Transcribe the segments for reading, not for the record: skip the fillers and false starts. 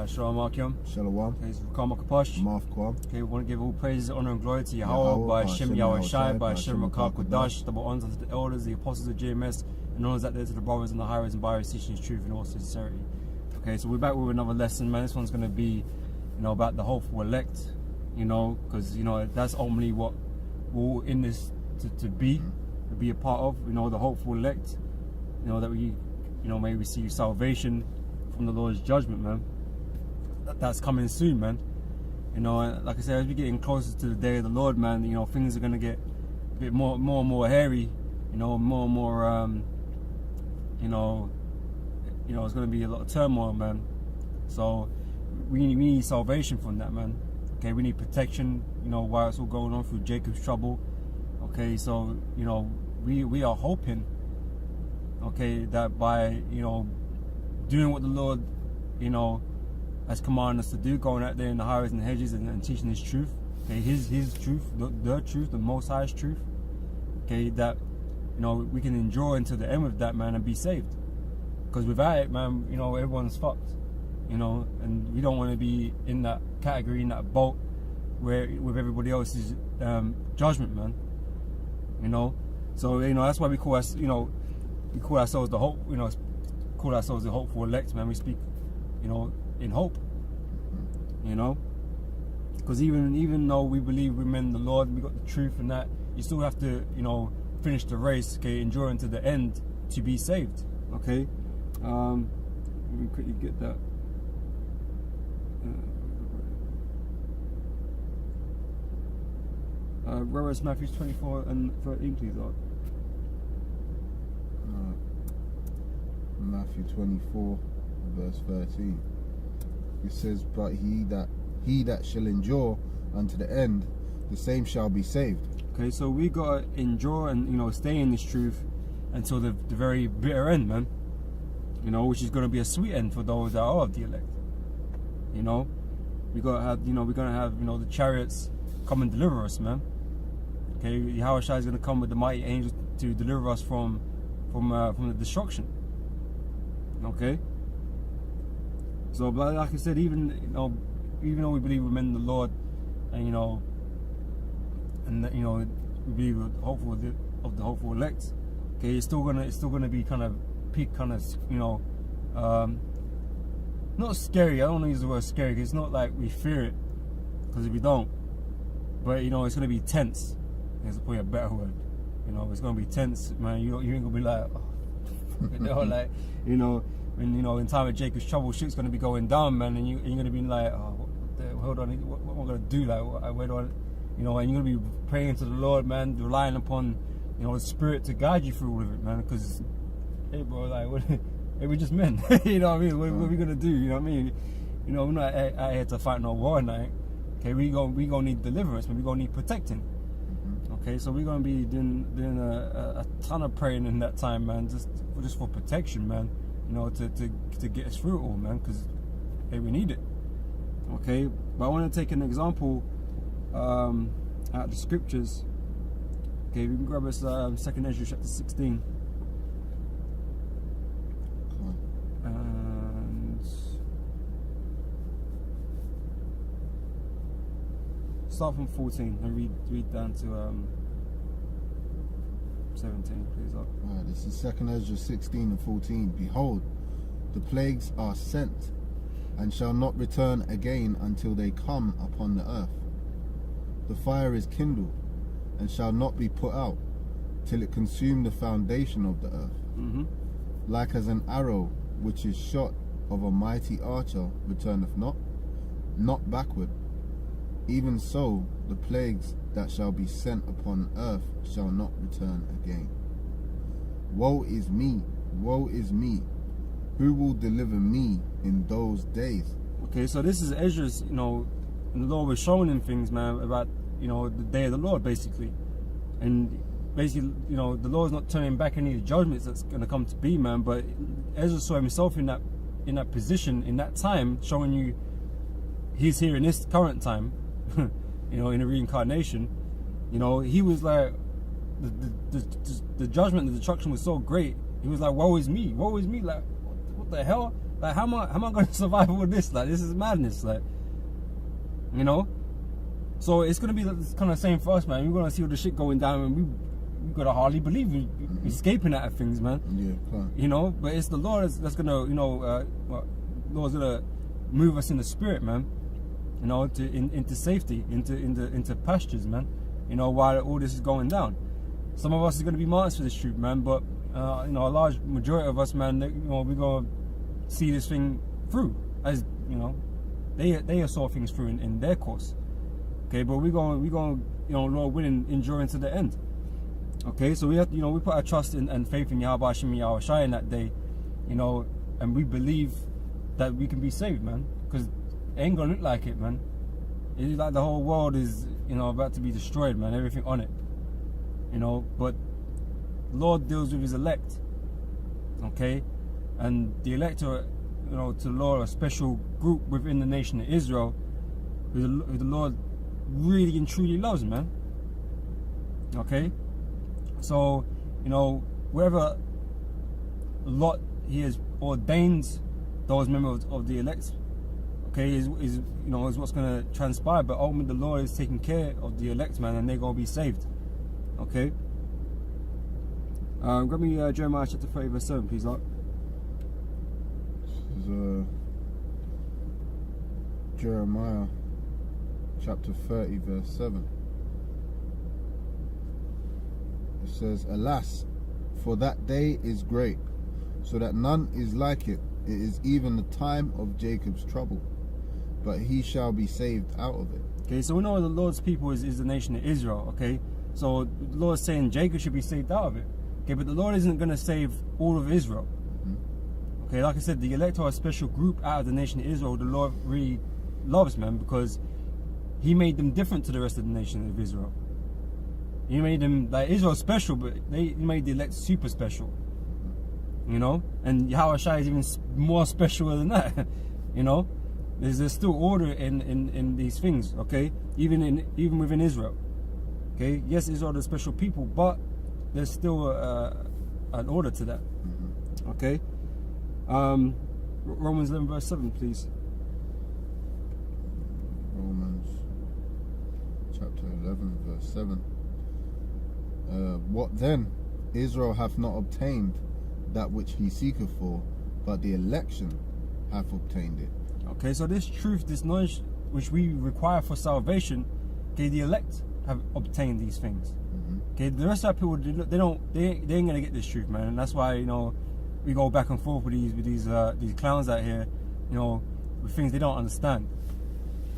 Shalom Akim. Shalom. Okay, so GreatMillStone MainCamp. Okay, we want to give all praises, honor, and glory to Yahweh, by Hashem Yahweh Shai, by Hashem Rakah Kodash, double honors unto the elders, the apostles of GMS, and honors that there to the brothers and the highways and byways, teaching his truth in all sincerity. Okay, so we're back with another lesson, man. This one's going to be, about the hopeful elect, because, that's ultimately what we're all in this to be a part of, the hopeful elect, that we, may receive salvation from the Lord's judgment, man. That's coming soon, man. Like I said, as we're getting closer to the day of the Lord, man, things are gonna get a bit more and more hairy, more and more, it's gonna be a lot of turmoil, man. So we need salvation from that, man. Okay, we need protection, while it's all going on through Jacob's trouble. Okay, so we are hoping, okay, that by doing what the Lord, has commanded us to do, going out there in the highways and hedges and teaching His truth, okay, His truth, the truth, the Most High's truth, okay, that we can endure until the end with that, man, and be saved. Because without it, man, everyone's fucked, and we don't want to be in that category, in that boat, where with everybody else's judgment, man. So that's why we call us, we call ourselves the hope, call ourselves the hopeful elect, man. We speak, in hope, because even though we believe we're in the Lord, we got the truth and that, you still have to, finish the race, okay, endure to the end to be saved, okay. Let me quickly get that. Where is Matthew 24 and 13, please, Lord? Matthew 24, verse 13. It says, "But he that shall endure unto the end, the same shall be saved." Okay, so we gotta endure and stay in this truth until the very bitter end, man. Which is gonna be a sweet end for those that are of the elect. We gotta have, we're gonna have, the chariots come and deliver us, man. Okay, Yahweh Shai is gonna come with the mighty angels to deliver us from the destruction. Okay. So, but like I said, even though we believe we're in the Lord, and we believe we're hopeful of the hopeful elect. Okay, it's still gonna be kind of peak, kind of not scary. I don't want to use the word scary because it's not like we fear it, because we don't. But it's gonna be tense. It's probably a better word. It's gonna be tense, man. You ain't gonna be like, like when in time of Jacob's trouble, shit's gonna be going down, man, and you're gonna be like, hold on, what am I gonna do? Like, where do I, and you're gonna be praying to the Lord, man, relying upon, the Spirit to guide you through all of it, man. Because, hey, bro, like, we just men, you know what I mean? What are we gonna do? You know what I mean? We're not out here to fight no war, night. Okay, we gonna need deliverance, man. We gonna need protecting. Okay, so we're gonna be doing a ton of praying in that time, man, just for protection, man. To get us through it all, man, because hey, we need it. Okay, but I want to take an example out of the scriptures. Okay, we can grab us 2nd Ezra chapter 16. And start from 14 and read down to 17, please. This is 2nd Ezra 16 and 14. "Behold, the plagues are sent, and shall not return again until they come upon the earth. The fire is kindled, and shall not be put out, till it consume the foundation of the earth. Like as an arrow which is shot of a mighty archer returneth not backward. Even so, the plagues that shall be sent upon earth shall not return again. Woe is me, woe is me. Who will deliver me in those days?" Okay, so this is Ezra's, and the Lord was showing him things, man, about, the day of the Lord, basically. And basically, the Lord's not turning back any of the judgments that's going to come to be, man, but Ezra saw himself in that position, in that time, showing you he's here in this current time, in a reincarnation. He was like, the judgment, the destruction was so great. He was like, woe is me, like, what the hell? Like, how am I going to survive all this? Like, this is madness. Like, you know. So it's gonna be kind of same for us, man. We're gonna see all the shit going down, and we gotta hardly believe we're escaping out of things, man. Yeah, klar. You know, but it's the Lord that's gonna, you know, Lord's gonna move us in the spirit, man. You know, into safety, into pastures, man. You know, while all this is going down. Some of us is gonna be martyrs for this truth, man. But you know, a large majority of us, man, you know, we're gonna see this thing through, as you know, they saw things through in their course. Okay, but we're going, you know, Lord willing, endure into the end. Okay, so we have, you know, we put our trust and faith in Yahweh Shai in that day, you know, and we believe that we can be saved, man, because it ain't gonna look like it, man. It's like the whole world is, you know, about to be destroyed, man, everything on it, you know, but the Lord deals with his elect, okay, and the elect are, you know, to the Lord, a special group within the nation of Israel, who the Lord really and truly loves, man. Okay, so you know, wherever lot he has ordained those members of the elect, okay, is you know, is what's going to transpire. But ultimately, the Lord is taking care of the elect, man, and they're going to be saved. Okay. Grab me Jeremiah chapter 30 verse 7, please, Art. This is Jeremiah chapter 30 verse 7. It says, "Alas, for that day is great, so that none is like it. It is even the time of Jacob's trouble, but he shall be saved out of it." Okay, so we know the Lord's people is the nation of Israel. Okay, so the Lord is saying Jacob should be saved out of it. Okay, but the Lord isn't going to save all of Israel. Okay, like I said, the elect are a special group out of the nation of Israel. The Lord really loves, man, because he made them different to the rest of the nation of Israel. He made them, like, Israel special, but he made the elect super special. You know? And Yahweh Shai is even more special than that. You know? There's still order in these things, okay? Even within Israel. Okay? Yes, Israel are the special people, but there's still an order to that. Okay? Romans 11 verse 7, please. Romans chapter 11 verse 7. What then? Israel hath not obtained that which he seeketh for, but the election hath obtained it. Okay, so this truth, this knowledge which we require for salvation, okay, the elect have obtained these things. Okay, the rest of our people, they ain't gonna get this truth, man, and that's why, you know, we go back and forth with these clowns out here, you know, with things they don't understand.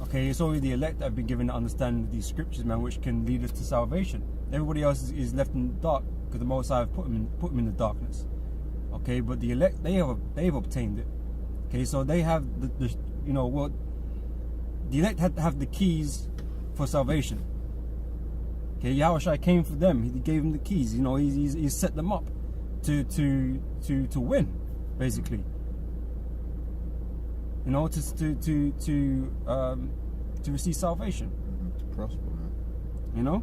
Okay, it's only the elect that have been given the understanding of these scriptures, man, which can lead us to salvation. Everybody else is left in the dark because the Most High have put them in the darkness. Okay, but the elect, they've obtained it. Okay, so they have the you know what, the elect had to have the keys for salvation. Okay, Yahweh Shai came for them. He gave them the keys. You know, he set them up to win, basically. You know, to receive salvation. To prosper, man. You know.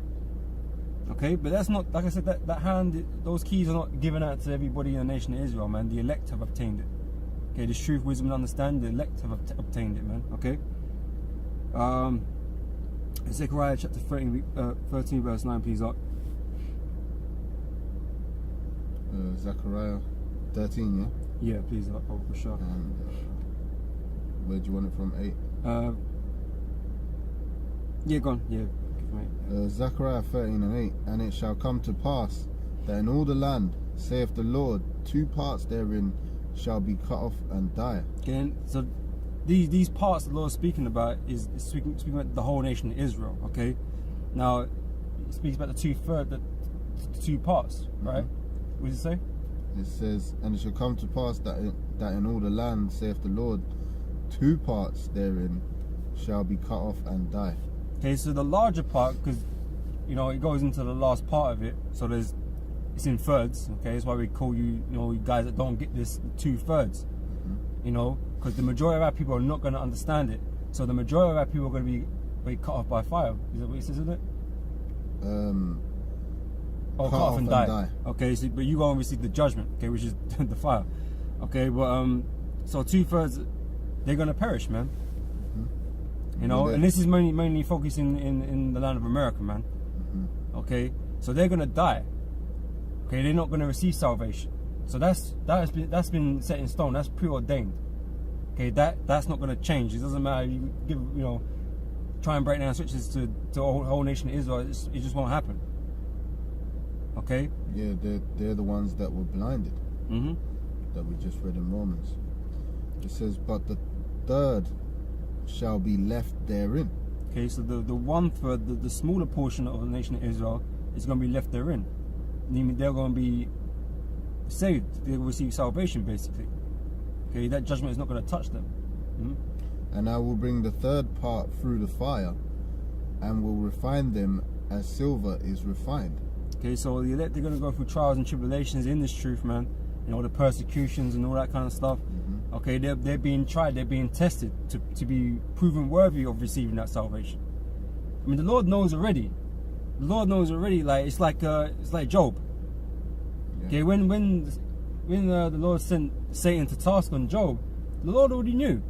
Okay, but that's not, like I said, that hand, those keys are not given out to everybody in the nation of Israel, man. The elect have obtained it. Okay, this truth, wisdom, and understanding, the elect have obtained it, man. Okay. Zechariah chapter 13 verse 9, please, up. Zechariah 13, yeah? Yeah, please, up, for sure. And where do you want it from? 8? Yeah, go on. Yeah, give me 8. Zechariah 13 and 8. "And it shall come to pass that in all the land, saith the Lord, 2 parts therein shall be cut off and die." Okay, so these parts the Lord is speaking about is speaking about the whole nation of Israel. Okay, now it speaks about the 2 parts, right? What does it say? It says, "And it shall come to pass that in all the land, saith the Lord, 2 parts therein shall be cut off and die." Okay, so the larger part, because you know it goes into the last part of it, so it's in thirds. Okay, that's why we call you guys that don't get this 2/3. You know, because the majority of our people are not going to understand it. So the majority of our people are going to be cut off by fire. Is that what it says, isn't it? Cut off and die. Okay, so, but you go and receive the judgment, okay, which is the fire. Okay, but So 2/3, they're gonna perish, man. You know, Well, and this is mainly focusing in the land of America, man. Okay, so they're gonna die. Okay, they're not gonna receive salvation. So that's been set in stone. That's preordained. Okay, that's not gonna change. It doesn't matter. You give, you know, try and break down switches to the whole nation of Israel. It just won't happen. Okay. Yeah, they're the ones that were blinded. Mhm. That we just read in Romans. It says, but the third shall be left therein. Okay, so the 1/3, the smaller portion of the nation of Israel is going to be left therein. Meaning they're going to be saved. They will receive salvation, basically. Okay, that judgment is not going to touch them. And I will bring the third part through the fire, and will refine them as silver is refined. Okay, so the elect, they're going to go through trials and tribulations in this truth, man. You know, the persecutions and all that kind of stuff. Okay, they're being tried, they're being tested to be proven worthy of receiving that salvation. I mean, the Lord knows already. The Lord knows already. Like it's like Job. Yeah. Okay, when the Lord sent Satan to task on Job, the Lord already knew.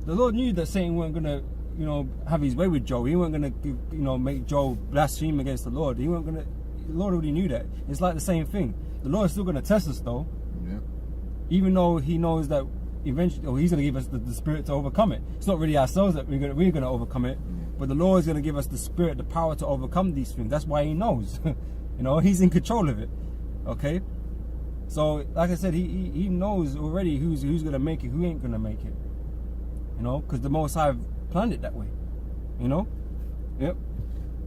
The Lord knew that Satan weren't gonna, you know, have his way with Job. He weren't gonna, you know, make Job blaspheme against the Lord. He weren't gonna. The Lord already knew that. It's like the same thing. The Lord is still gonna test us though. Yeah. Even though He knows that eventually, or He's gonna give us the spirit to overcome it. It's not really ourselves that we're gonna overcome it, but the Lord is gonna give us the spirit, the power to overcome these things. That's why He knows. You know, He's in control of it. Okay. So, like I said, He knows already who's gonna make it, who ain't gonna make it. You know, because the Most High planned it that way. You know. Yep.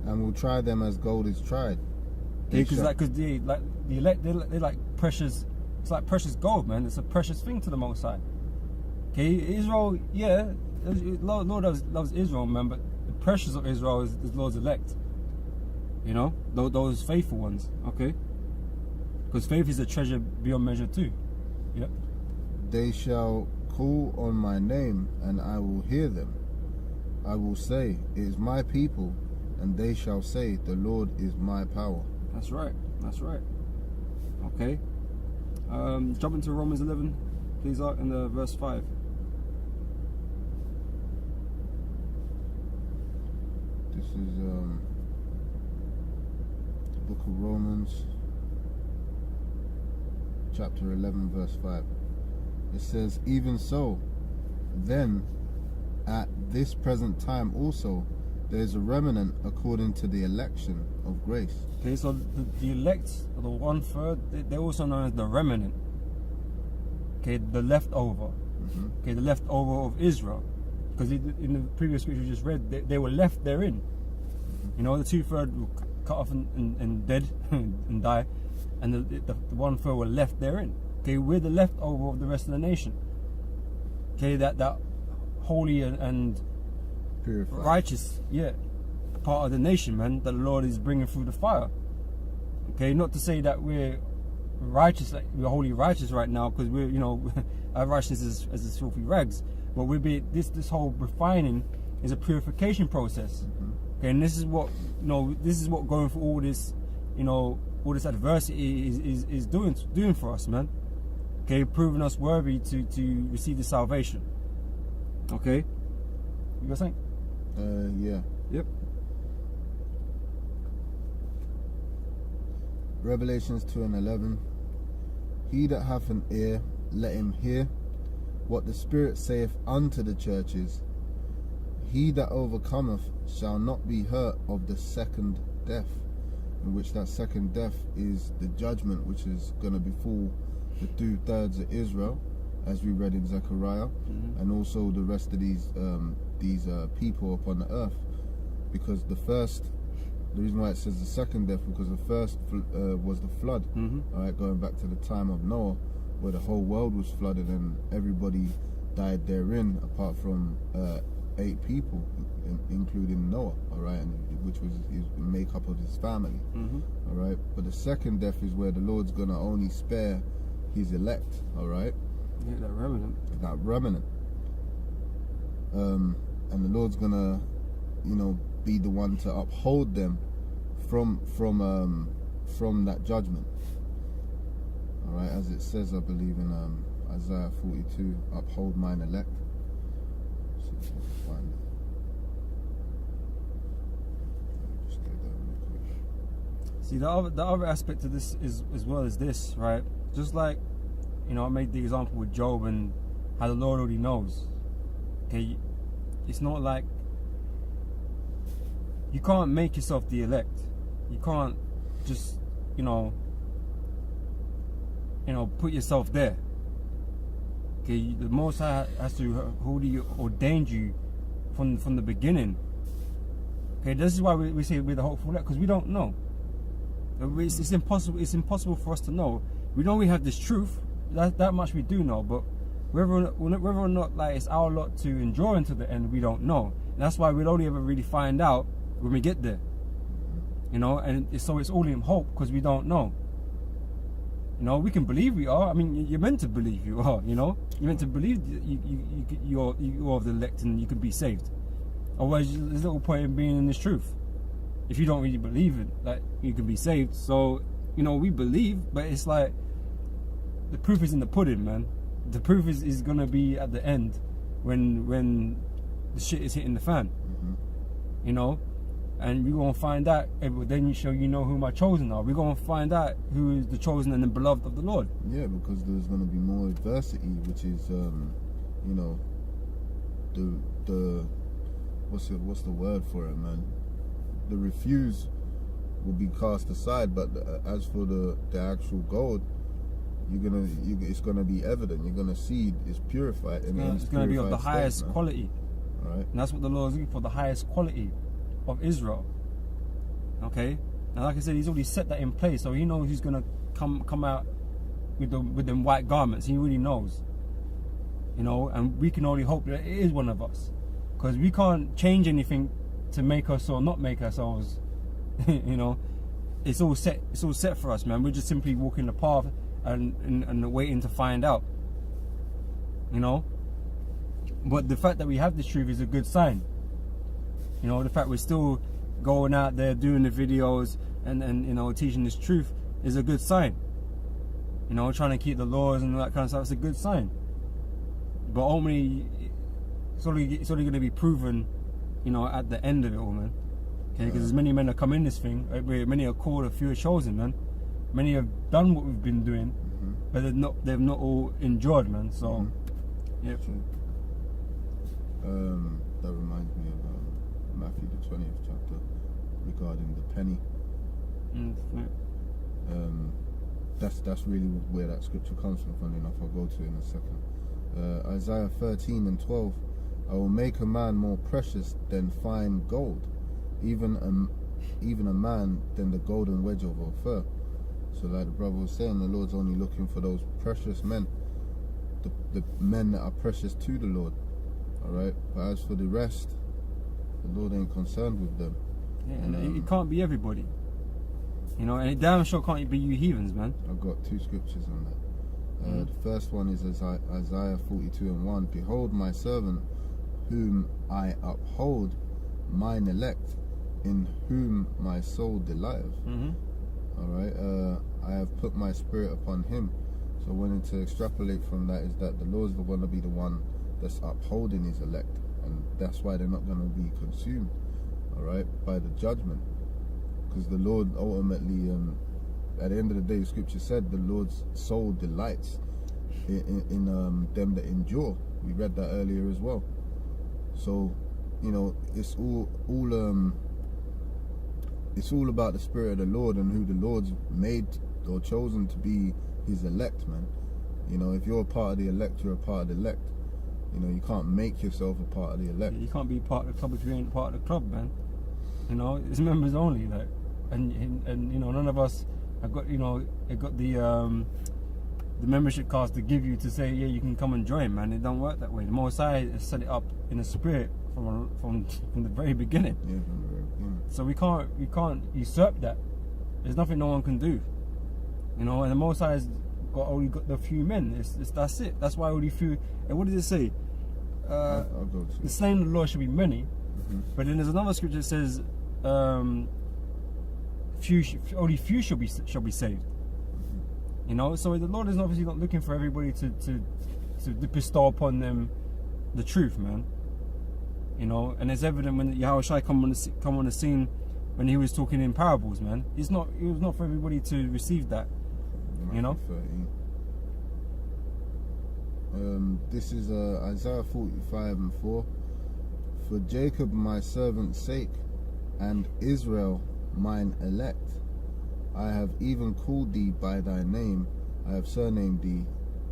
And will try them as gold is tried. Because the elect, they're like precious. It's like precious gold, man. It's a precious thing to the Most High. Okay, Israel, yeah, Lord loves Israel, man. But the precious of Israel is Lord's elect. You know, those faithful ones. Okay, because faith is a treasure beyond measure too. Yep. They shall call on my name, and I will hear them. I will say, it is my people, and they shall say, the Lord is my power. That's right. That's right. Okay. Jump into Romans 11, please, in verse 5. This is the book of Romans, chapter 11, verse 5. It says, even so, then, at this present time also, there is a remnant according to the election of grace. Okay, so the elect, or the 1/3, they're also known as the remnant. Okay, the leftover. Okay, the leftover of Israel. Because in the previous scripture you just read, they were left therein. You know, the 2/3 were cut off and dead and die, and the 1/3 were left therein. Okay, we're the leftover of the rest of the nation. Okay, that holy and Purified. righteous, yeah, part of the nation, man, that the Lord is bringing through the fire. Okay, not to say that we're righteous, like we're wholly righteous right now, because we're, you know, our righteousness is as filthy rags. But we'll be this whole refining is a purification process. Okay, and this is what, you know, this is what going through all this, you know, all this adversity is doing for us, man. Okay, proving us worthy to receive the salvation. Okay, you got something? Yeah. Yep. Revelations 2:11. He that hath an ear, let him hear what the Spirit saith unto the churches. He that overcometh shall not be hurt of the second death, in which that second death is the judgment which is going to befall the 2/3 of Israel, as we read in Zechariah, and also the rest of these people upon the earth. Because the reason why it says the second death, because the first was the flood. All right, going back to the time of Noah, where the whole world was flooded and everybody died therein, apart from 8 people, including Noah. All right, and which was his makeup of his family. All right, but the second death is where the Lord's gonna only spare His elect. All right. Yeah, that remnant. That remnant. And the Lord's gonna, you know, be the one to uphold them from that judgment. All right, as it says, I believe in Isaiah 42, uphold mine elect. See if I can find it. Just get that real quick. See, the other aspect of this is as well as this, right? Just like, you know, I made the example with Job and how the Lord already knows. Okay, it's not like you can't make yourself the elect. You can't just, you know, put yourself there. Okay, the Most High has to already ordained you from the beginning. Okay, this is why we say we're the hopeful elect, because we don't know. It's impossible. It's impossible for us to know. We know we have this truth. That much we do know, but whether or not like it's our lot to endure until the end, we don't know. And that's why we'll only ever really find out when we get there. You know, and so it's all in hope because we don't know. You know, we can believe we are. I mean, you're meant to believe you are. You know, you're meant to believe you're of the elect and you could be saved. Otherwise, there's little point in being in this truth if you don't really believe it, that you can be saved. So, you know, we believe, but it's like the proof is in the pudding, man. The proof is gonna be at the end when the shit is hitting the fan. You know. And we're going to find out, then you know who my chosen are. We're going to find out who is the chosen and the beloved of the Lord. Yeah, because there's going to be more adversity, which is, you know, the what's the word for it, man? The refuse will be cast aside, but as for the actual gold, it's gonna be evident. You're gonna see it's purified, and it's gonna be of the highest quality. Right. And that's what the Lord is looking for, the highest quality of Israel. Okay, now like I said, he's already set that in place, so he knows who's gonna come out with them white garments. He really knows, you know, and we can only hope that it is one of us, because we can't change anything to make us or not make ourselves. You know, it's all set. It's all set for us, man. We're just simply walking the path and waiting to find out. You know, but the fact that we have this truth is a good sign. You know, the fact we're still going out there doing the videos and you know, teaching this truth is a good sign. You know, trying to keep the laws and all that kind of stuff, it's a good sign. But ultimately, it's only going to be proven, you know, at the end of it all, man. Okay, because as many men that come in this thing, many are called, a few are chosen, man. Many have done what we've been doing, but they've not all endured, man. So, yeah. That reminds me of Matthew the 20th chapter regarding the penny. That's really where that scripture comes from. Funny enough, I'll go to it in a second. Isaiah 13 and 12. I will make a man more precious than fine gold, even a man than the golden wedge of Ophir. So like the brother was saying, the Lord's only looking for those precious men, the men that are precious to the Lord. Alright, but as for the rest, the Lord ain't concerned with them. Yeah, and it can't be everybody. You know, and it damn sure can't be you heathens, man. I've got two scriptures on that. The first one is Isaiah 42 and 1. Behold my servant, whom I uphold, mine elect, in whom my soul delighteth. Alright, I have put my spirit upon him. So I wanted to extrapolate from that is that the Lord's going to be the one that's upholding his elect, and that's why they're not going to be consumed, alright, by the judgment, because the Lord ultimately, at the end of the day, the scripture said the Lord's soul delights in them that endure. We read that earlier as well. So, you know, it's all about the spirit of the Lord and who the Lord's made or chosen to be his elect, man. You know, if you're a part of the elect, you're a part of the elect. You know, you can't make yourself a part of the elect. You can't be part of the club if you ain't part of the club, man. You know, it's members only, like, and you know, none of us have got, you know, got the membership cards to give you to say, yeah, you can come and join, man. It don't work that way. The Most High has set it up in a spirit from the very beginning. Yeah, from the very beginning. So we can't usurp that. There's nothing no one can do. You know, and the Most High has only got the few men. That's it. That's why only few. And what does it say? I'll go to the slain of the Lord should be many, but then there's another scripture that says, only few shall be saved. You know, so the Lord is obviously not looking for everybody to bestow upon them the truth, man. You know, and it's evident when Yahushua come on the scene when he was talking in parables, man. It was not for everybody to receive that. You know. 13. This is Isaiah 45:4. For Jacob my servant's sake, and Israel mine elect, I have even called thee by thy name. I have surnamed thee,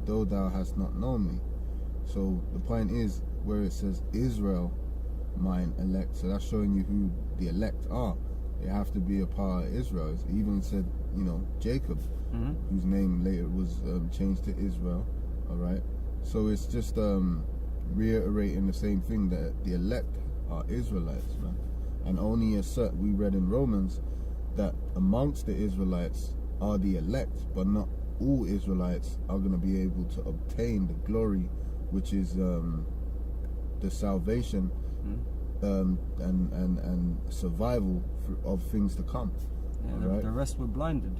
though thou hast not known me. So the point is where it says Israel mine elect. So that's showing you who the elect are. They have to be a part of Israel. It even said, you know, Jacob, whose name later was changed to Israel. All right. So it's just reiterating the same thing, that the elect are Israelites, man. And only we read in Romans that amongst the Israelites are the elect, but not all Israelites are going to be able to obtain the glory, which is the salvation and survival of things to come. Yeah, right? The rest were blinded.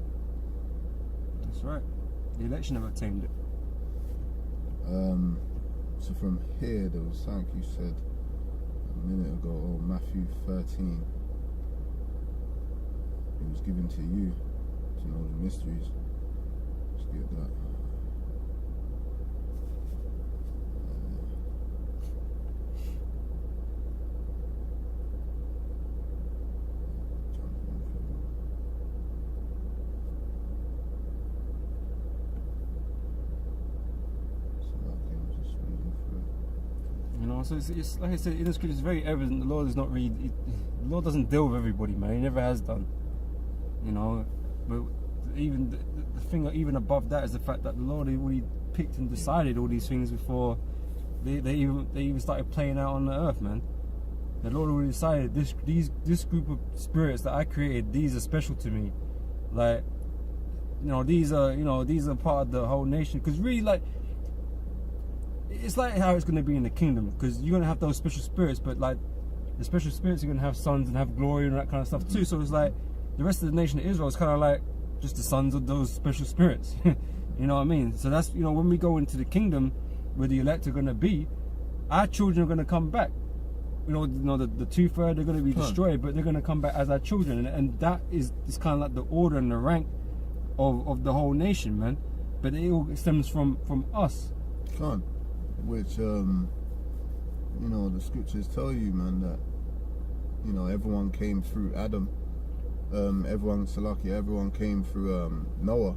That's right. The election never obtained it. So from here, there was something you said a minute ago, Matthew 13. It was given to you to know the mysteries. Let's get that. You know, so it's like I said, in the scripture, it's very evident the Lord is not really. The Lord doesn't deal with everybody, man. He never has done. You know, but even the thing, even above that, is the fact that the Lord already picked and decided all these things before they even started playing out on the earth, man. The Lord already decided this group of spirits that I created, these are special to me. Like, you know, these are part of the whole nation. Because really, like, it's like how it's going to be in the kingdom, because you're going to have those special spirits, but like the special spirits are going to have sons and have glory and that kind of stuff too. So it's like the rest of the nation of Israel is kind of like just the sons of those special spirits. You know what I mean? So that's, you know, when we go into the kingdom where the elect are going to be, our children are going to come back. You know the 2/3 are going to be destroyed, but they're going to come back as our children, and that is kind of like the order and the rank of the whole nation, man. But it all stems from us. Which, you know, the scriptures tell you, man, that, you know, everyone came through Adam. Everyone came through Noah.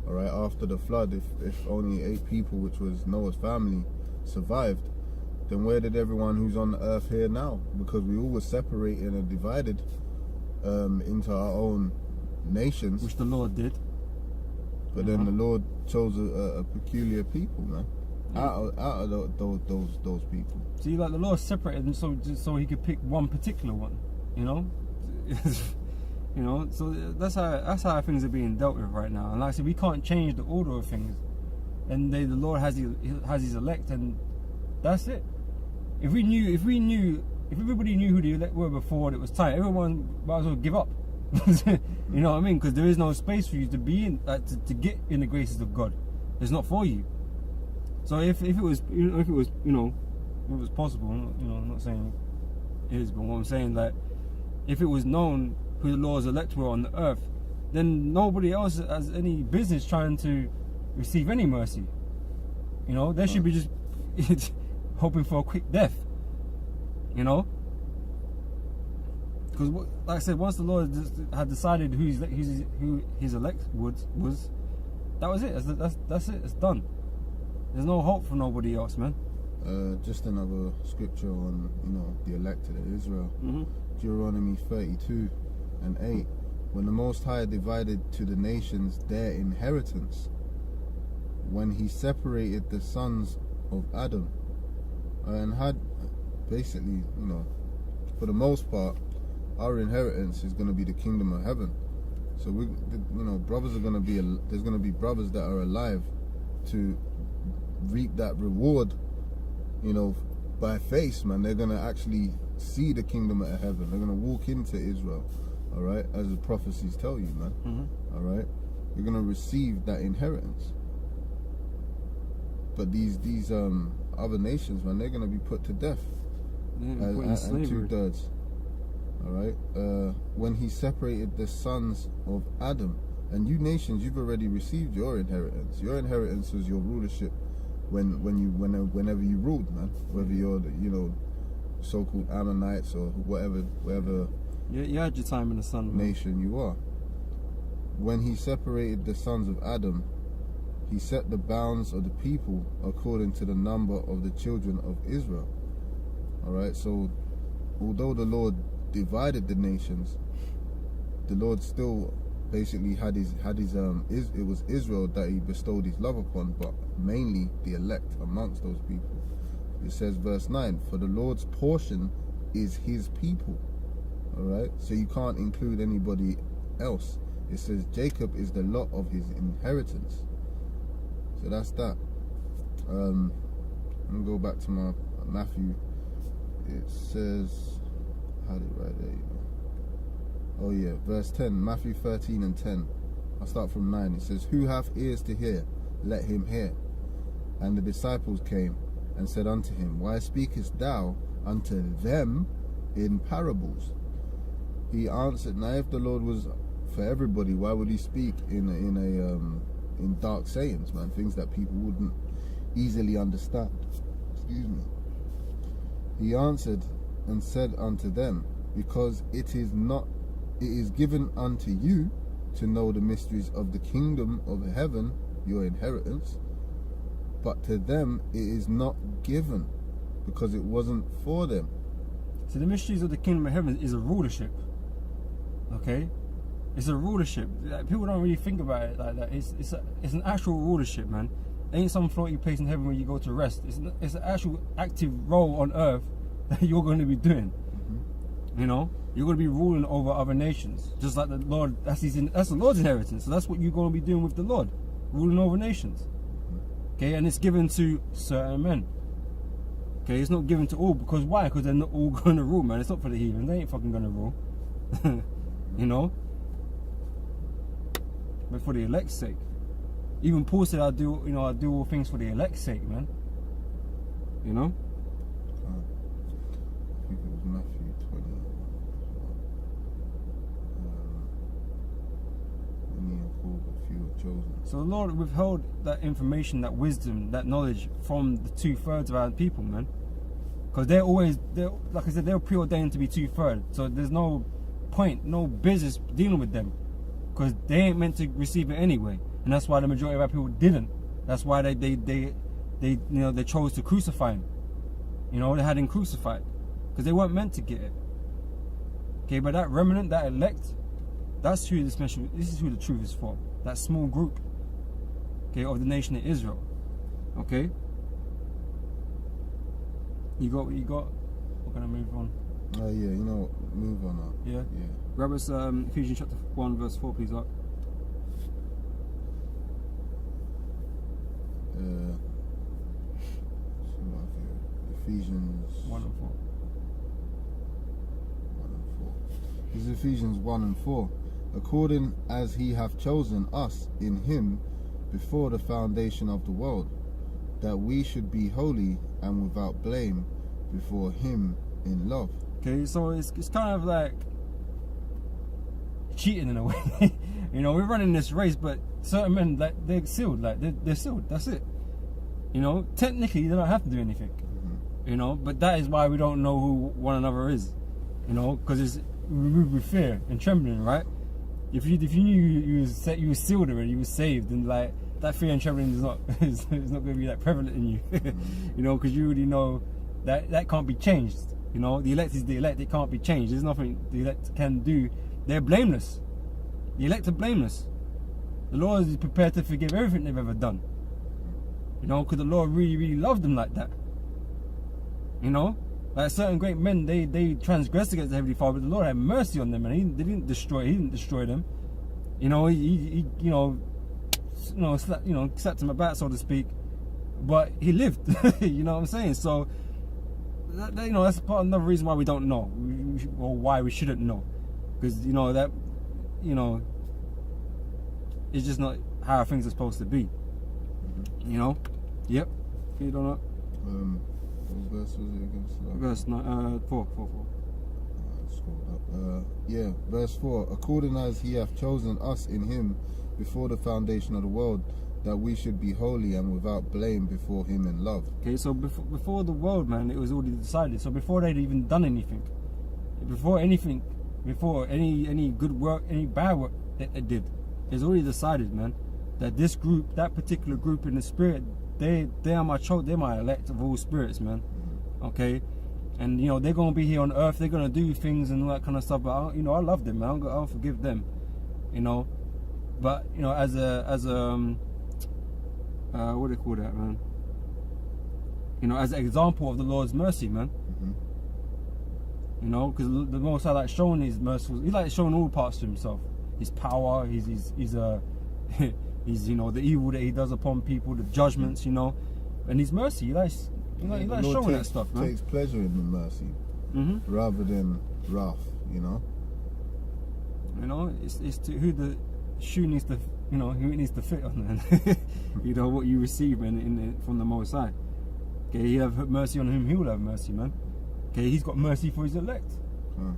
All right, after the flood, if only 8 people, which was Noah's family, survived, then where did everyone who's on the earth here now? Because we all were separated and divided into our own nations. Which the Lord did. But then the Lord chose a peculiar people, man. Out of those people. See, like the Lord separated them so he could pick one particular one, you know. You know, so that's how things are being dealt with right now. And like I said, we can't change the order of things. And the Lord has his elect, and that's it. If everybody knew who the elect were before it was time, everyone might as well give up. You know what I mean? Because there is no space for you to be in, to get in the graces of God. It's not for you. So if it was possible, you know, I'm not saying it is, but what I'm saying, like, if it was known who the Lord's elect were on the earth, then nobody else has any business trying to receive any mercy. You know, they should be just hoping for a quick death. You know, because like I said, once the Lord had decided who his elect was, that was it. That's it. It's done. There's no hope for nobody else, man. Just another scripture on, you know, the elected of Israel. Deuteronomy 32:8. When the Most High divided to the nations their inheritance, when he separated the sons of Adam, and had basically, you know, for the most part, our inheritance is going to be the kingdom of heaven. So we, you know, brothers are going to be, there's going to be brothers that are alive to reap that reward, you know, by faith, man. They're going to actually see the kingdom of heaven. They're going to walk into Israel, all right, as the prophecies tell you, man. All right, you're gonna receive that inheritance. But these other nations, man, they're gonna be put to death. Yeah, and 2/3. All right. When he separated the sons of Adam, and you nations, you've already received your inheritance. Your inheritance was your rulership whenever you ruled, man. Whether you're the, so-called Ammonites or whatever you had your time in the sun, man. nation you are. When he separated the sons of Adam, he set the bounds of the people according to the number of the children of Israel. All right. So, although the Lord divided the nations, the Lord still basically had his it was Israel that he bestowed his love upon, but mainly the elect amongst those people. It says, verse 9, for the Lord's portion is his people. All right, so you can't include anybody else. It says Jacob is the lot of his inheritance. So that's that. I'm gonna go back to my Matthew. It says, how did it write there? Oh yeah, verse 10, Matthew 13 and 10. I'll start from 9. It says, who hath ears to hear, let him hear. And the disciples came and said unto him, why speakest thou unto them in parables? He answered, now if the Lord was for everybody, why would he speak in dark sayings, man? Things that people wouldn't easily understand. Excuse me. He answered and said unto them, because it is given unto you to know the mysteries of the kingdom of heaven, your inheritance, but to them it is not given, because it wasn't for them. So the mysteries of the kingdom of heaven is a rulership. Okay, it's a rulership. Like, people don't really think about it like that. It's an actual rulership, man. It ain't some floaty place in heaven where you go to rest. It's an actual active role on earth that you're going to be doing. Mm-hmm. You're going to be ruling over other nations, just like the Lord. That's the Lord's inheritance. So that's what you're going to be doing with the Lord, ruling over nations. Okay, and it's given to certain men. Okay, it's not given to all, because why? Because they're not all going to rule, man. It's not for the heathen. They ain't fucking going to rule. But for the elect's sake. Even Paul said, I do all things for the elect's sake, man. I think it was Matthew 20. Many are called, but few are chosen. So the Lord withheld that information, that wisdom, that knowledge from the 2/3 of our people, man. Because they're like I said, they're preordained to be 2/3. So there's no point, no business dealing with them, because they ain't meant to receive it anyway. And that's why the majority of our people didn't. That's why they chose to crucify him. They had him crucified because they weren't meant to get it. Okay, but that remnant, that elect, this is who the truth is for. That small group, okay, of the nation of Israel. Okay, you got. We're gonna move on. Yeah, move on now. Yeah. Yeah. Grab us Ephesians chapter 1 verse 4, please. Up. Ephesians 1 and 4. 1 and 4. This is Ephesians 1 and 4. According as he hath chosen us in him before the foundation of the world, that we should be holy and without blame before him in love. Okay, so it's kind of like cheating in a way. We're running this race, but certain men, like, they're sealed. Like they're sealed. That's it. Technically they don't have to do anything. Mm-hmm. But that is why we don't know who one another is. Because we move with fear and trembling, right? If you knew you were sealed already, you were saved, and like that fear and trembling is not going to be that prevalent in you. Because you already know that can't be changed. The elect is the elect. It can't be changed. There's nothing the elect can do. They're blameless. The elect are blameless. The Lord is prepared to forgive everything they've ever done. Because the Lord really, really loved them like that. Like certain great men, they transgressed against the Heavenly Father, but the Lord had mercy on them, and He didn't destroy them. He slapped him about, so to speak, but he lived. You know what I'm saying? So that's part of another reason why we don't know, or why we shouldn't know, because it's just not how things are supposed to be. You know? Yep. You don't know. What verse was it again? Verse 4. Yeah, verse 4. According as he hath chosen us in him before the foundation of the world, that we should be holy and without blame before him in love. Okay, so before the world, man, it was already decided. So before they'd even done anything, before any good work, any bad work that they did, it's already decided, man, that this group, that particular group in the spirit, they are my chosen, they're my elect of all spirits, man. Okay, and you know they're gonna be here on earth. They're gonna do things and all that kind of stuff. But I love them, man. I'll forgive them, you know. But you know, as a what do they call that, man? You know, as an example of the Lord's mercy, man. You know, because the Most High like showing His merciful. He like showing all parts to Himself. His power. He's he's you know the evil that He does upon people, the judgments, you know, and His mercy. He likes showing that stuff, man. Takes pleasure in the mercy, rather than wrath. You know. You know, it's to who the shoe needs to, you know, who it needs to fit on, man. You know what you receive, man, from the Most High. Okay, He have mercy on whom He will have mercy, man. Okay, He's got mercy for His elect,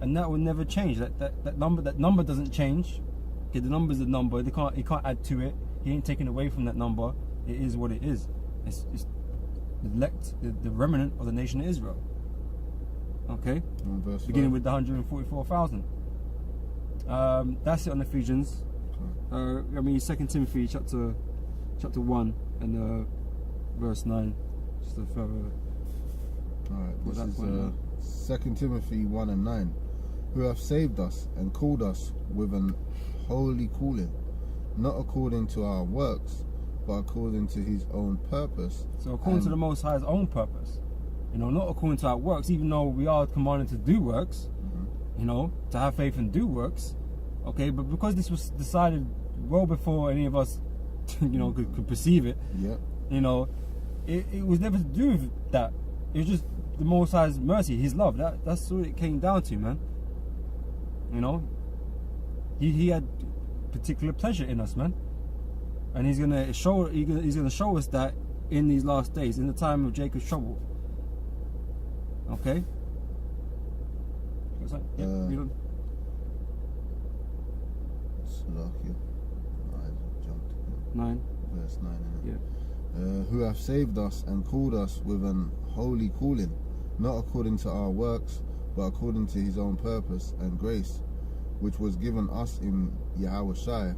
and that will never change. That number doesn't change. Okay, the number is a number. He can't add to it. He ain't taking away from that number. It is what it is. It's the elect, the remnant of the nation of Israel. Okay, beginning with the 144,000. That's it on Ephesians. I mean 2 Timothy chapter 1 and verse 9. Just a further. Alright, this is 2 Timothy 1 and 9. Who have saved us and called us with an holy calling, not according to our works, but according to His own purpose. So according to the Most High's own purpose, you know, not according to our works, even though we are commanded to do works, you know, to have faith and do works, okay, but because this was decided well before any of us, you know, could perceive it, you know, it was never to do with that. It was just the Most High's mercy, His love. That's what it came down to, man. You know, He had particular pleasure in us, man, and He's gonna show us that in these last days, in the time of Jacob's trouble. Okay. What's that? Yeah. 9. Verse 9. Yeah. Who have saved us and called us with an holy calling, not according to our works, but according to His own purpose and grace, which was given us in Yahushua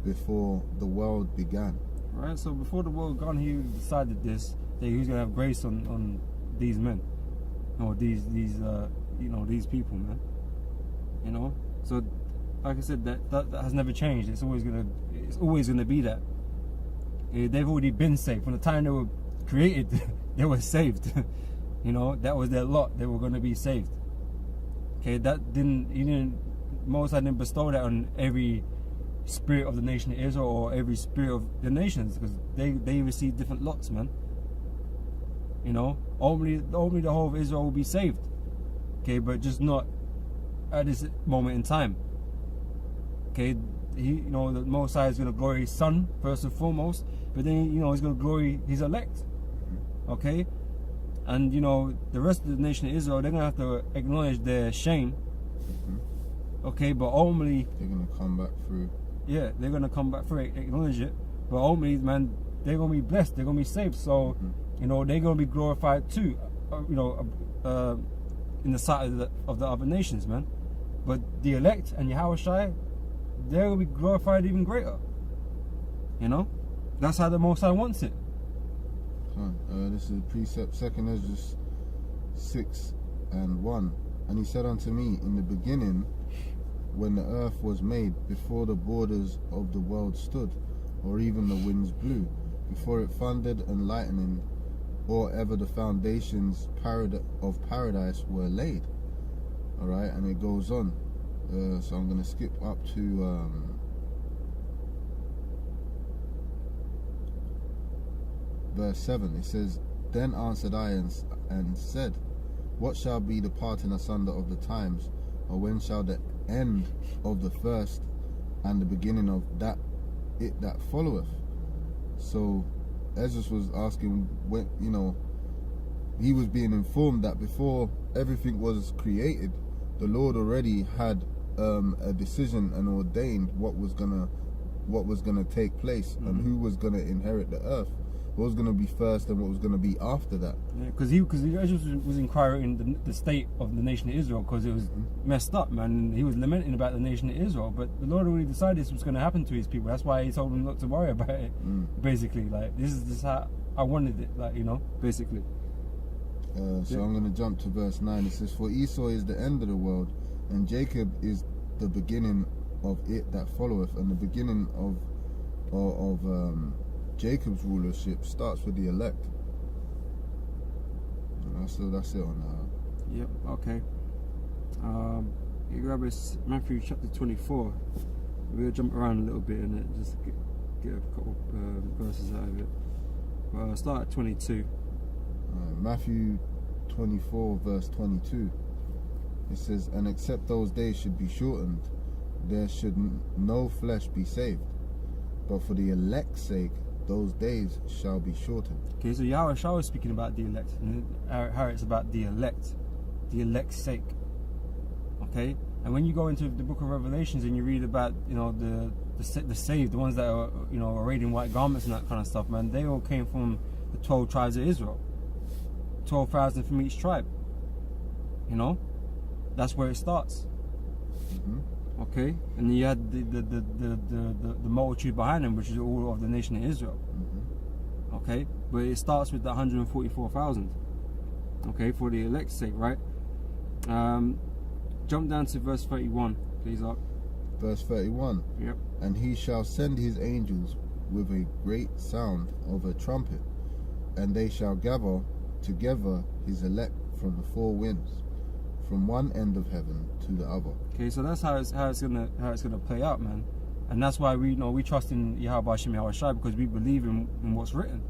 before the world began. Right. So before the world began, He decided this, that He was gonna have grace on these men, or these you know, these people, man. You know. So like I said, that has never changed. It's always gonna be that. They've already been saved from the time they were created. They were saved. You know, that was their lot. They were going to be saved. Okay, Most High didn't bestow that on every spirit of the nation of Israel or every spirit of the nations, because they received different lots, man. You know, only the whole of Israel will be saved. Okay, but just not at this moment in time. Okay, you know, the Most High is going to glory His Son first and foremost, but then, you know, He's going to glory His elect. Okay, and you know, the rest of the nation of Israel, they're going to have to acknowledge their shame. Okay, but ultimately they're going to come back through. Yeah, they're going to come back through it, acknowledge it, but ultimately, man, they're going to be blessed. They're going to be saved. So, you know, they're going to be glorified too. You know, in the sight of the other nations, man. But the elect and Yahushua, they're going to be glorified even greater. You know? That's how the Most High wants it. This is a precept, 2 Ezra 6 and 1. And He said unto me, in the beginning, when the earth was made, before the borders of the world stood, or even the winds blew, before it thundered and lightning, or ever the foundations of paradise were laid. Alright, and it goes on. So I'm going to skip up to verse 7. It says, Then answered I and said, What shall be the parting asunder of the times, or when shall the end of the first and the beginning of that it that followeth. So Ezra was asking when, he was being informed that before everything was created, the Lord already had a decision and ordained what was gonna take place, and who was gonna inherit the earth, what was gonna be first, and what was gonna be after that. Yeah, because Ezra was inquiring the state of the nation of Israel, because it was messed up, man. He was lamenting about the nation of Israel, but the Lord already decided this was going to happen to his people. That's why he told them not to worry about it. Basically, like this is how I wanted it, like, basically. So I'm going to jump to verse 9. It says, "For Esau is the end of the world, and Jacob is the beginning of it that followeth." And the beginning of Jacob's rulership starts with the elect. So that's it on that. Yep. Okay. You grab us Matthew chapter 24. We'll jump around a little bit in it, just get a couple verses out of it. Well, I'll start at 22. Matthew 24 verse 22. It says, "And except those days should be shortened, there should no flesh be saved. But for the elect's sake, those days shall be shortened." Okay, so Yahweh Shah was speaking about the elect, and how it's about the elect's sake. Okay, and when you go into the book of Revelations and you read about the saved, the ones that are arrayed in white garments and that kind of stuff, man, they all came from the 12 tribes of Israel, 12,000 from each tribe. That's where it starts. Okay, and then you had the multitude behind them, which is all of the nation of Israel. Okay, but it starts with the 144,000. Okay, for the elect's sake, right? Jump down to verse 31, please, up. Verse 31. Yep. "And he shall send his angels with a great sound of a trumpet, and they shall gather together his elect from the four winds, from one end of heaven to the other." Okay, so that's how it's gonna play out, man, and that's why we trust in Yahweh Hashem Yahweh Shai, because we believe in what's written.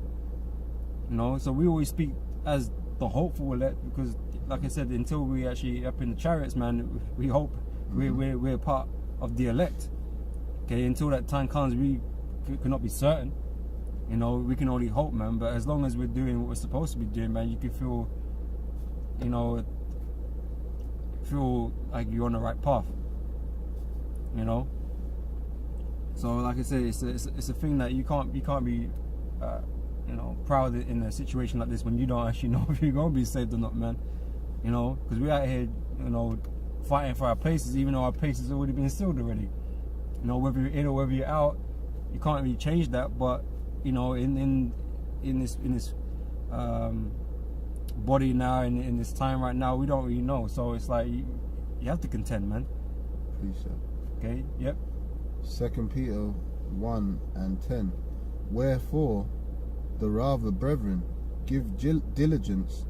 So we always speak as the hopeful elect, because, like I said, until we actually up in the chariots, man, we hope we're part of the elect. Okay, until that time comes, we cannot be certain. We can only hope, man. But as long as we're doing what we're supposed to be doing, man, you can feel like you're on the right path. So, like I said, it's a thing that you can't be proud in a situation like this when you don't actually know if you're gonna be saved or not, man. Because we're out here, fighting for our places, even though our places have already been sealed already. Whether you're in or whether you're out, you can't really change that. But in this body now, in this time right now, we don't really know. So it's like you have to contend, man. Please, sir. Okay. Yep. 2 Peter 1 and 10. "Wherefore, the rather, brethren, give diligence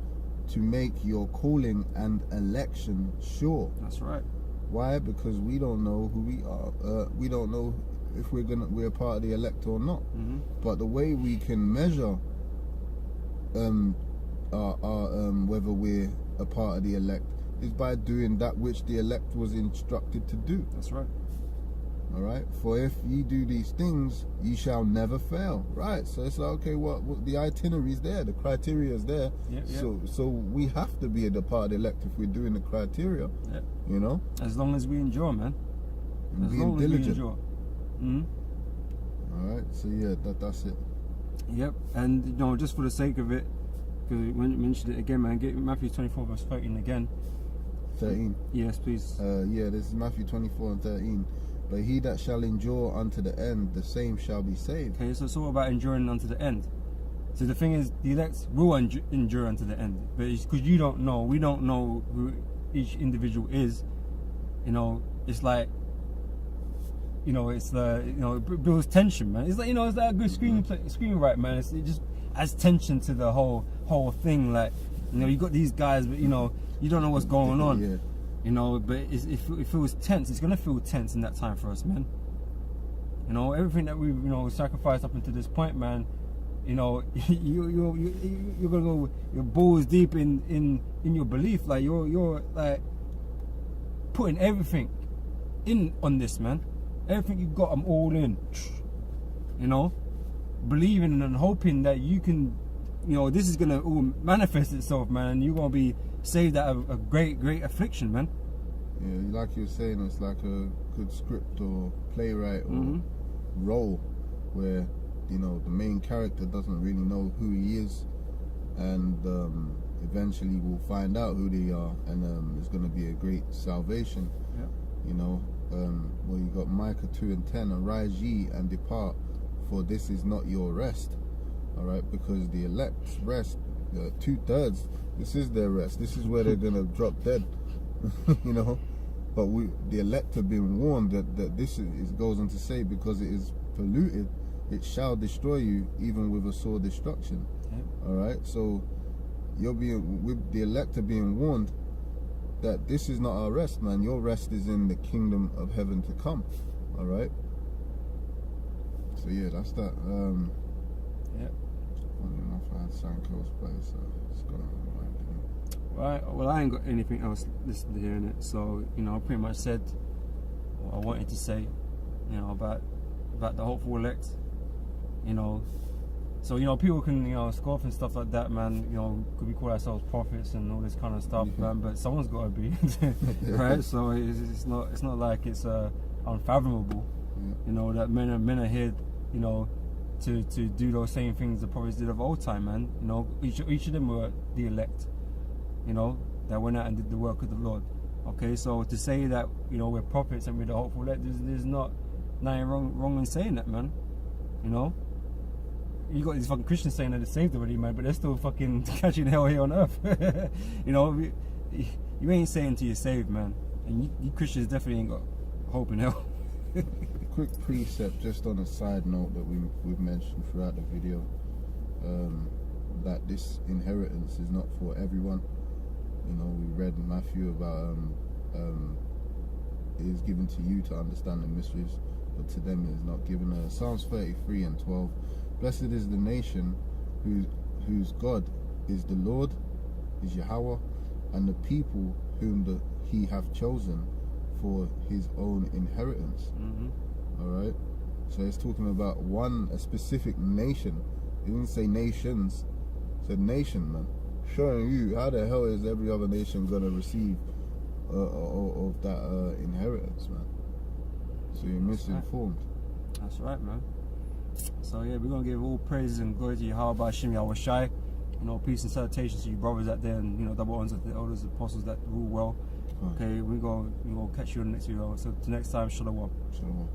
to make your calling and election sure." That's right. Why? Because we don't know who we are. We don't know if we're part of the elect or not. But the way we can measure whether we're a part of the elect is by doing that which the elect was instructed to do. That's right. All right. "For if ye do these things, ye shall never fail." Right. So it's like, okay, what the itinerary is there, the criteria is there. Yep. So we have to be a part of the elect if we're doing the criteria. Yep. As long as we endure, man. And as being long diligent. As we endure. All right. So yeah, that's it. Yep. And just for the sake of it, because we mentioned it again, man, get Matthew 24 verse 13 again. 13. Yes, please. This is Matthew 24 and 13. "But he that shall endure unto the end, the same shall be saved." Okay, so it's all about enduring unto the end. So the thing is, the elect will endure unto the end, but it's because we don't know who each individual is. It's like, it's it builds tension, man. It's like, it's like a good screenwrite, man. It just adds tension to the whole thing. Like, you got these guys, but you don't know what's going on. Yeah. But it feels tense. It's gonna feel tense in that time for us, man. Everything that we've sacrificed up until this point, man. You're gonna go. Your balls deep in your belief. Like you're like putting everything in on this, man. Everything you've got, I'm all in. you know, believing and hoping that you can, you know, this is gonna all manifest itself, man, and you're gonna be saved out of a great affliction, man. Yeah, like you were saying, it's like a good script or playwright or role where, you know, the main character doesn't really know who he is, and eventually we'll find out who they are, and it's going to be a great salvation. Yeah. You know, well, you got Micah 2:10, arise ye and depart, for this is not your rest. All right, because the elect's rest, 2/3, this is their rest. This is where they're going to drop dead. You know, but the elect have been warned that this is goes on to say, because it is polluted, it shall destroy you, even with a sore destruction. Okay. All right, so the elect are being warned that this is not our rest, man. Your rest is in the kingdom of heaven to come. All right. So yeah, that's that. Yeah. Funny enough, I had something close by, so it's gonna remind me. Right. Well, I ain't got anything else listed here in it, so you know, I pretty much said what I wanted to say, you know, about the hopeful elect, you know. So, you know, people can, you know, scoff and stuff like that, man. You know, could we call ourselves prophets and all this kind of stuff, man? But someone's got to be, right? So it's not like it's unfathomable, you know, that men are here, you know, to do those same things the prophets did of old time, man. You know, each of them were the elect, you know, that went out and did the work of the Lord. Okay, so to say that, you know, we're prophets and we're the hopeful elect, there's nothing wrong in saying that, man. You know. You got these fucking Christians saying that they're saved already, man, but they're still fucking catching hell here on earth. You know, you ain't saying till you're saved, man. And you Christians definitely ain't got hope in hell. Quick precept, just on a side note that we've mentioned throughout the video, that this inheritance is not for everyone. You know, we read in Matthew about it is given to you to understand the mysteries, but to them it is not given. Psalms 33:12. Blessed is the nation whose God is the Lord, is Yahweh, and the people whom he hath chosen for his own inheritance. All right, so it's talking about a specific nation. It didn't say nations, it said nation, man. Showing you how the hell is every other nation gonna receive of that inheritance, man. So you're misinformed. That's right, man. So yeah, we're gonna give all praises and glory to Yahweh Hashem Yahweh Shai. You know, peace and salutations to you brothers out there, and you know, double honors to the elders, apostles that rule well. Okay, we're gonna catch you in the next video. So till next time, shalom. Shalom.